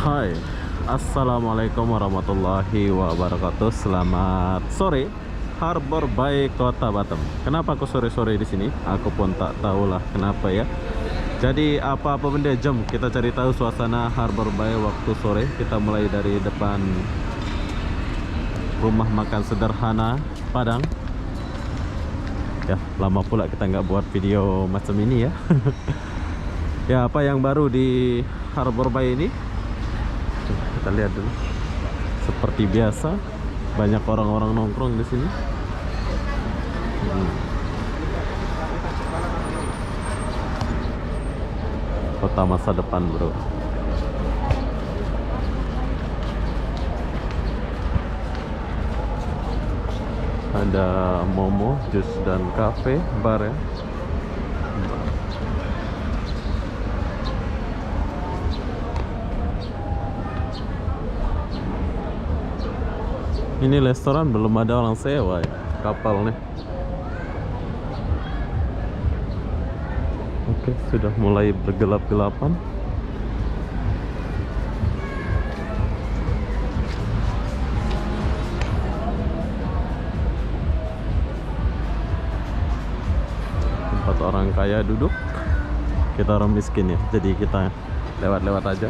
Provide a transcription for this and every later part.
Hai, assalamualaikum warahmatullahi wabarakatuh. Selamat sore, Harbor Bay Kota Batam. Kenapa aku sore-sore di sini? Aku pun tak tahulah kenapa ya. Jadi apa-apa benda, jom kita cari tahu suasana Harbor Bay waktu sore. Kita mulai dari depan rumah makan sederhana Padang. Ya, lama pula kita nggak buat video macam ini ya. Ya, apa yang baru di Harbor Bay ini? Kita lihat dulu. Seperti biasa, banyak orang-orang nongkrong di sini. Kota masa depan, bro. Ada Momo, jus dan cafe, bar ya. Ini restoran belum ada orang sewa ya, kapal nih. Oke, sudah mulai bergelap-gelapan. Tempat orang kaya duduk. Kita orang miskin ya, jadi kita lewat-lewat aja.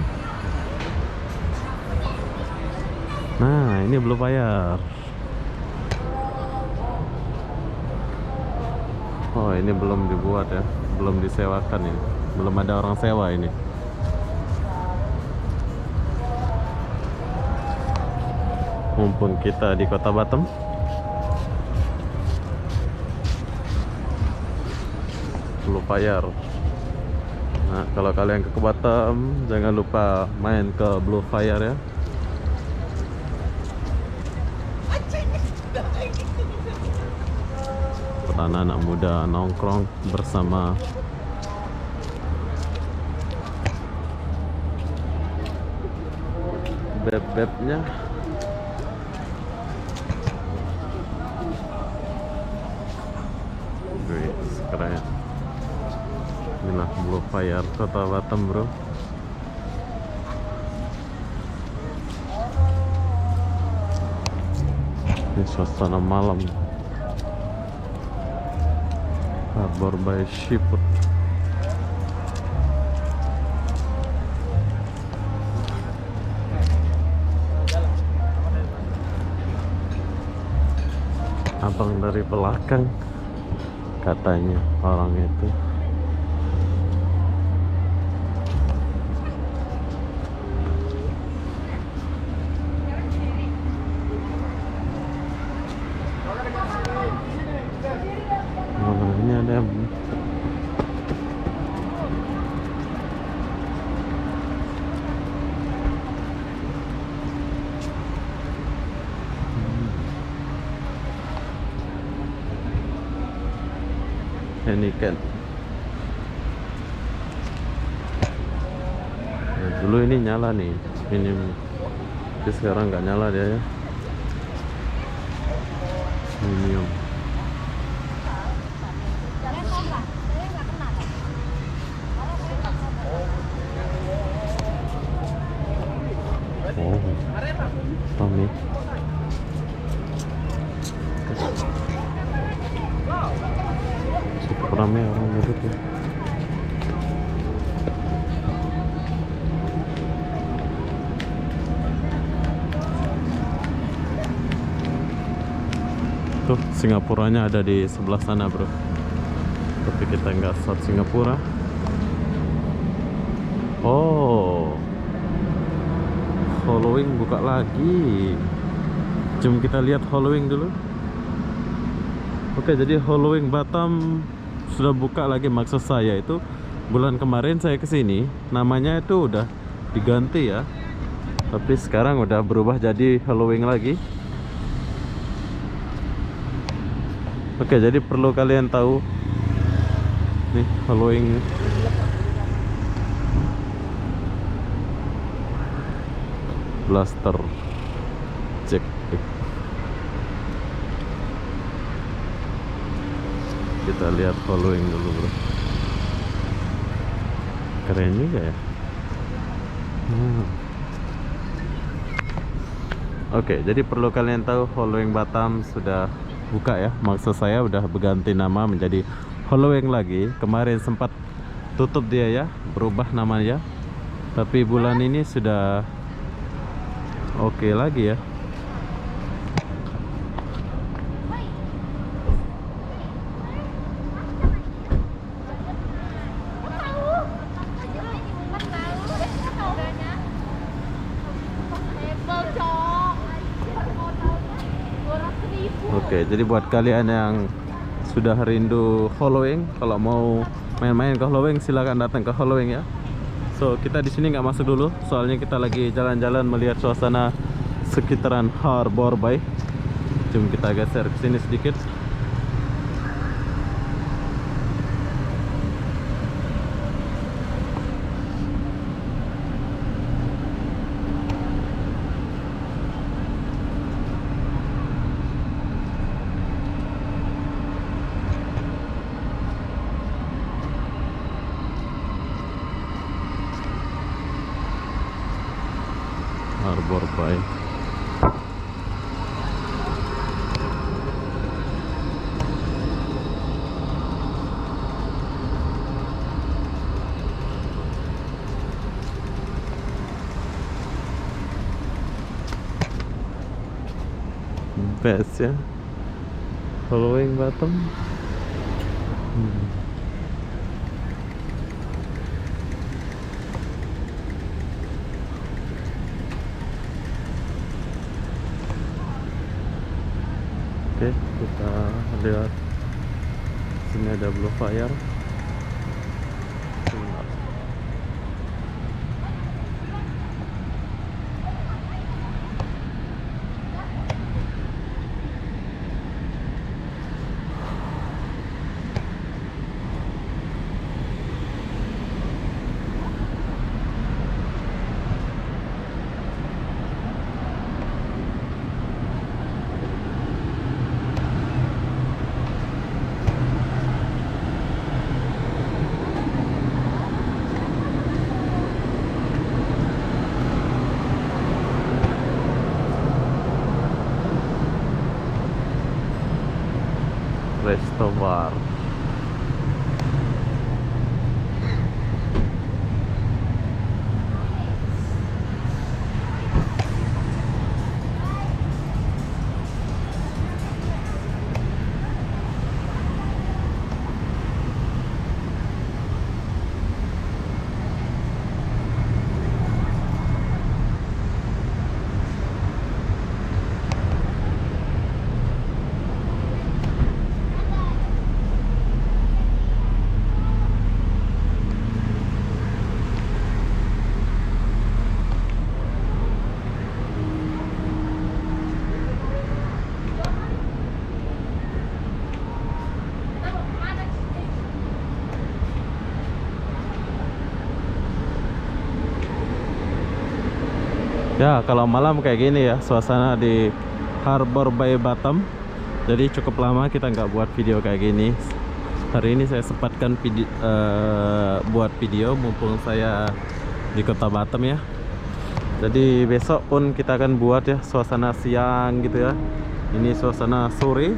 Nah, ini belum bayar. Oh, ini belum dibuat ya, belum disewakan ini, belum ada orang sewa ini. Mumpung kita di Kota Batam, belum bayar. Nah, kalau kalian ke Batam, jangan lupa main ke Blue Fire ya. Anak-anak muda nongkrong bersama beb-bebnya. Wih, keren. Inilah Blue Fire Kota Batam, bro. Ini suasana malam Harbor Bay Seafood. Abang dari belakang katanya orang itu. Ini ada Heineken. Nah, dulu ini nyala nih, ini tapi sekarang nggak nyala dia ya. Premium. Oh, Tommy. Cukup ramai orang duduk ya. Tuh, Singapuranya ada di sebelah sana, bro. Tapi kita nggak shot Singapura. Oh, Halloween buka lagi. Jom kita lihat Halloween dulu. Oke, jadi Halloween Batam sudah buka lagi. Maksud saya itu bulan kemarin saya kesini, namanya itu udah diganti ya, tapi sekarang udah berubah jadi Halloween lagi. Oke, jadi perlu kalian tahu nih Halloween blaster cek. Kita lihat Halloween dulu, bro. Keren juga ya. Oke, jadi perlu kalian tahu Halloween Batam sudah buka ya. Maksud saya udah berganti nama menjadi Halloween lagi. Kemarin sempat tutup dia ya, berubah namanya. Tapi bulan ini sudah oke lagi ya. Oke, jadi buat kalian yang sudah rindu Halloween, kalau mau main-main ke Halloween silakan datang ke Halloween ya. So kita di sini nggak masuk dulu, soalnya kita lagi jalan-jalan melihat suasana sekitaran Harbor Bay. Jom kita geser ke sini sedikit. Harbor Bay. Best ya, Halloween Batam. Oke, kita lihat sini ada Blue Fire. Resto Bar. Ya, kalau malam kayak gini ya suasana di Harbor Bay Batam. Jadi cukup lama kita nggak buat video kayak gini. Hari ini saya sempatkan buat video mumpung saya di kota Batam ya. Jadi besok pun kita akan buat ya suasana siang gitu ya. Ini suasana sore.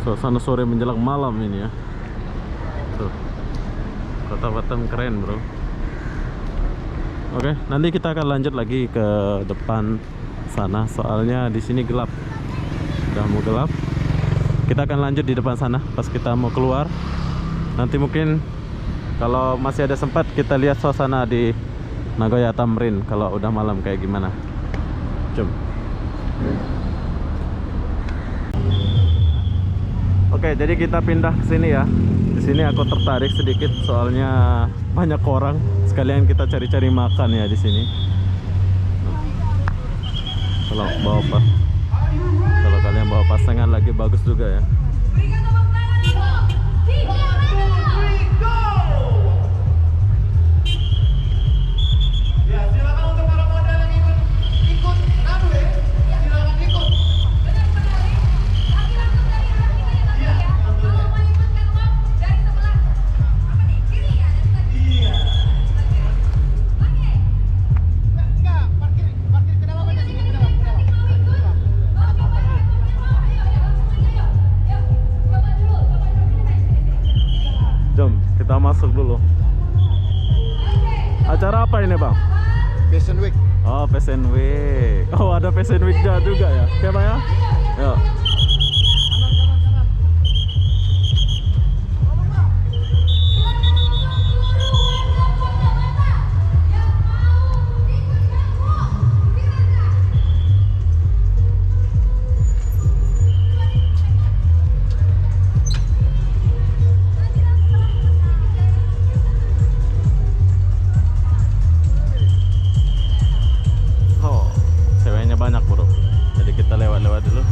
Suasana sore menjelang malam ini ya. Tuh. Kota Batam keren, bro. Oke, nanti kita akan lanjut lagi ke depan sana. Soalnya di sini gelap. Udah mau gelap. Kita akan lanjut di depan sana pas kita mau keluar. Nanti mungkin kalau masih ada sempat kita lihat suasana di Nagoya Tamrin kalau udah malam kayak gimana. Jom. Oke, jadi kita pindah ke sini ya. Di sini aku tertarik sedikit soalnya banyak orang. Sekalian kita cari-cari makan ya di sini. Kalau kalian bawa pasangan lagi bagus juga ya. Acara apa ini bang? Fashion Week. Oh, Fashion Week. Oh, ada Fashion Week juga ya. Oke bang ya. Yuk. Oh, ceweknya banyak bro. Jadi kita lewat-lewat dulu.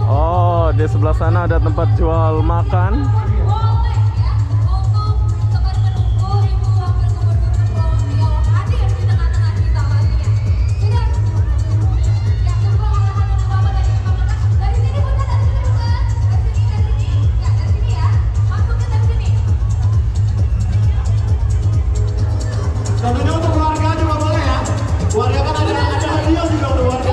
Oh, di sebelah sana ada tempat jual makan. Tentunya untuk keluarga juga boleh ya. Keluarga kan ada hadiah juga untuk keluarga.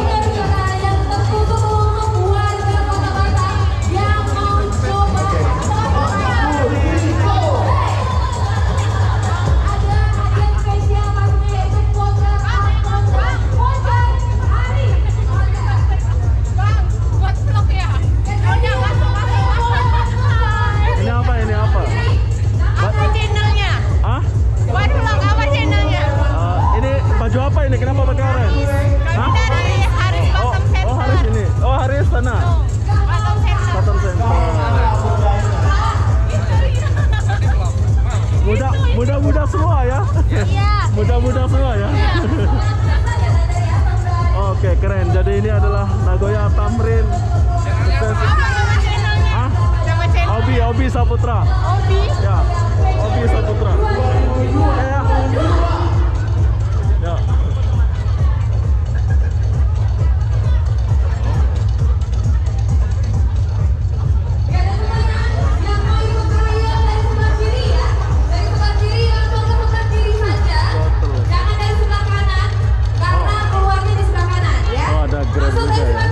Ini apa? Ini apa? Apa channelnya? Hah? Waduh, apa channelnya? Ini baju apa ini? Kenapa pakai orange? Hah? Dari Haris Oh, Bottom Center. oh Haris ini. Oh Haris sana. Bottom Center. Cotton Center. Muda-muda semua ya. Iya. Muda-muda semua ya. Oke, keren. Jadi ini adalah Nagoya Tamrin. Apa nama channelnya? Hah? Nama channel. Obi Saputra. Obi. Ya. Obi Saputra. Ya. Ya. Oh, ada Grab juga ya.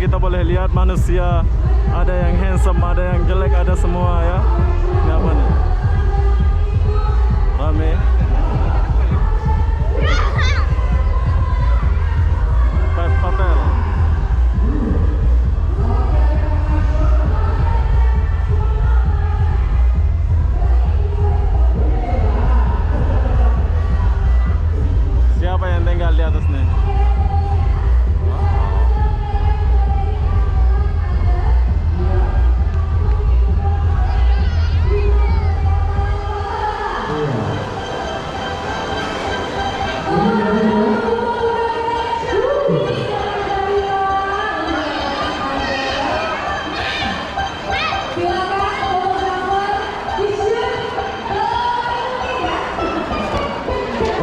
kita boleh lihat manusia, ada yang handsome, ada yang jelek, ada semua ya. Ini apa nih? Rame. Papel. Siapa yang tinggal di atas nih?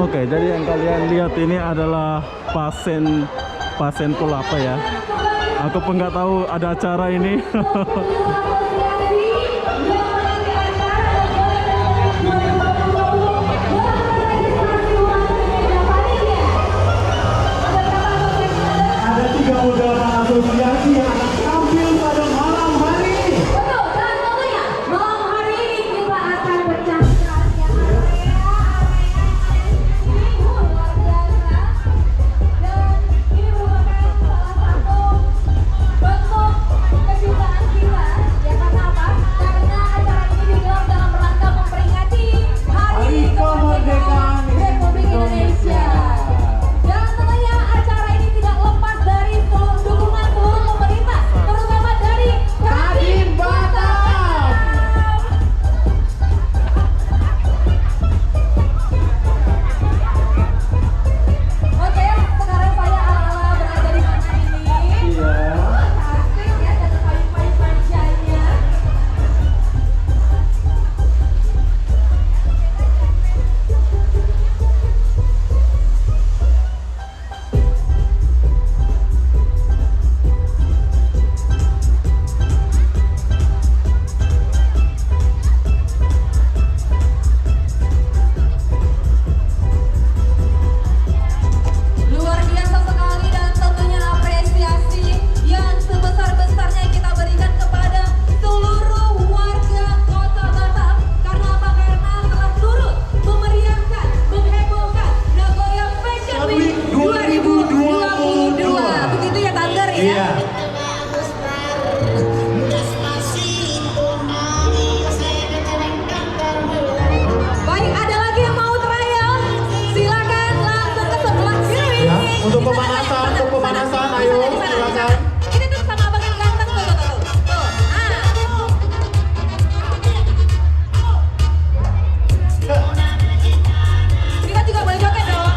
Oke, jadi yang kalian lihat ini adalah pasien pool apa ya? Aku pun nggak tahu ada acara ini. Ada 3 udara asosiasi yang akan tampil pada malam hari ini. Betul, dan tentunya malam hari ini kita akan bercakap yang ini luar biasa. Dan ini merupakan salah satu bentuk kejutaan kita. Ya karena apa? Karena acara ini digelar dalam rangka memperingati Hari Kemerdekaan Republik Indonesia. Dan tentunya acara ini tidak lepas dari dukungan seluruh pemerintah, terutama dari Kadin Batam. Oke, sekarang saya ala-ala berada di mana ini? Iya. Asik ya, dan payung-payung manjanya. Luar biasa sekali dan tentunya apresiasi yang sebesar-besarnya kita berikan kepada seluruh warga Kota Batam. Karena apa? Karena telah turut memeriahkan, menghebohkan Nagoya Fashion Week 2022. Begitu ya Tanggar ya? Iya. Baik, ada lagi yang mau trial? Silakan langsung ke sebelah kiri. Ya, untuk pemanasan, ayo silakan. Ini tuh sama abang yang ganteng tuh. Tuh. Kita juga boleh joget dong.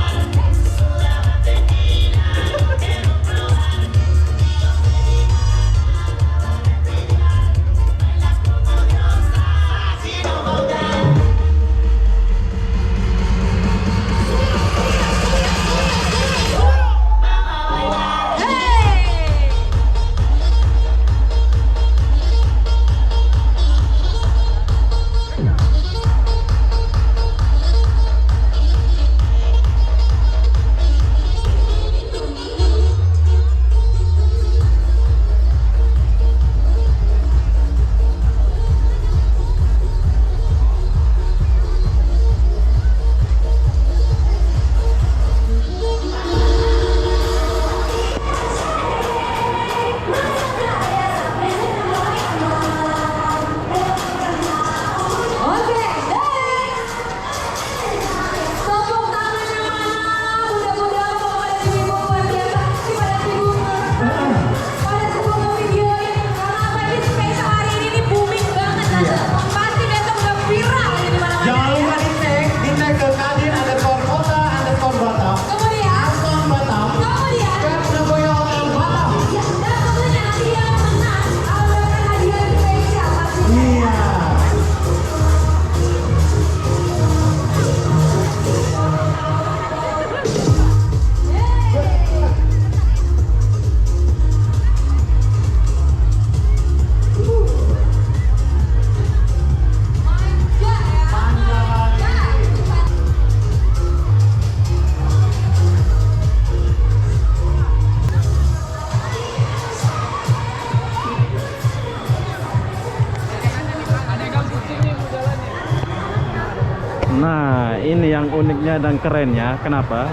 yang uniknya dan kerennya. Kenapa?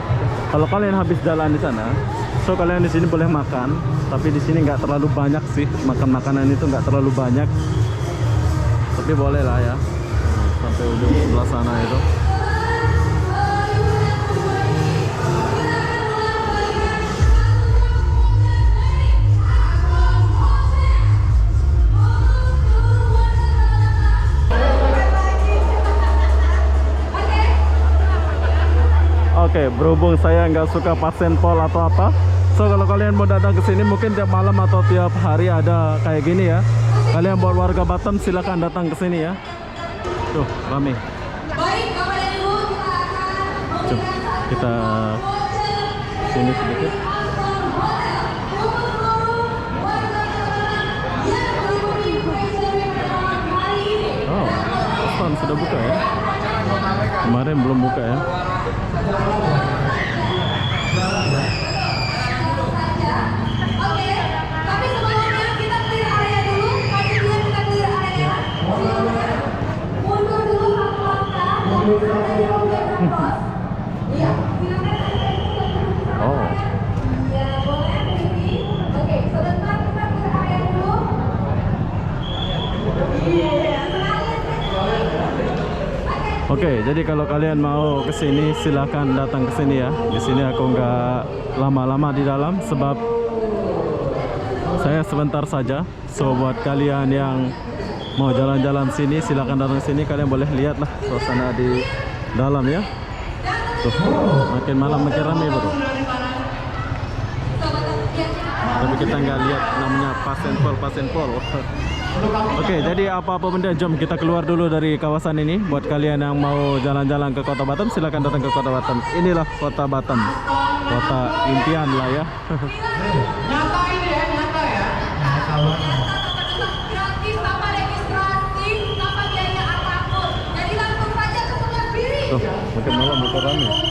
Kalau kalian habis jalan di sana, so kalian di sini boleh makan, tapi di sini nggak terlalu banyak sih, makan makanan itu nggak terlalu banyak, tapi boleh lah ya, sampai ujung sebelah sana itu. Oke, berhubung saya nggak suka pasenpol atau apa, so kalau kalian mau datang ke sini mungkin tiap malam atau tiap hari ada kayak gini ya. Kalian buat warga Batam silakan datang ke sini ya. Tuh, rame. Baik, Bapak dan Ibu, kita akan Cuk, kita sini sedikit. Oh, Ostan sudah buka ya. Kemarin belum buka ya. Oke, tapi sebelumnya kita clear area dulu. Panitia kita clear area. Mundur dulu satu langkah. Iya, silakan. Oh, Ya, boleh begini. Oke, sebentar kita clear area dulu. oke, jadi kalau kalian mau ke sini silakan datang ke sini ya. Di sini aku nggak lama-lama di dalam sebab saya sebentar saja. So buat kalian yang mau jalan-jalan sini silakan datang ke sini. Kalian boleh lihat lah suasana di dalam ya. Tuh, makin malam makin ramai bro. Tapi kita nggak lihat namanya pasenpol. Oke, jadi apa-apa benda, jom kita keluar dulu dari kawasan ini. Buat kalian yang mau jalan-jalan ke Kota Batam, silakan datang ke Kota Batam. Inilah Kota Batam, kota impian lah ya. Nyata ini ya, nyata ya. Gratis tanpa registrasi, tanpa biaya apapun. Jadi langsung saja ke sebelah kiri. Tuh, makin malam makin ramai.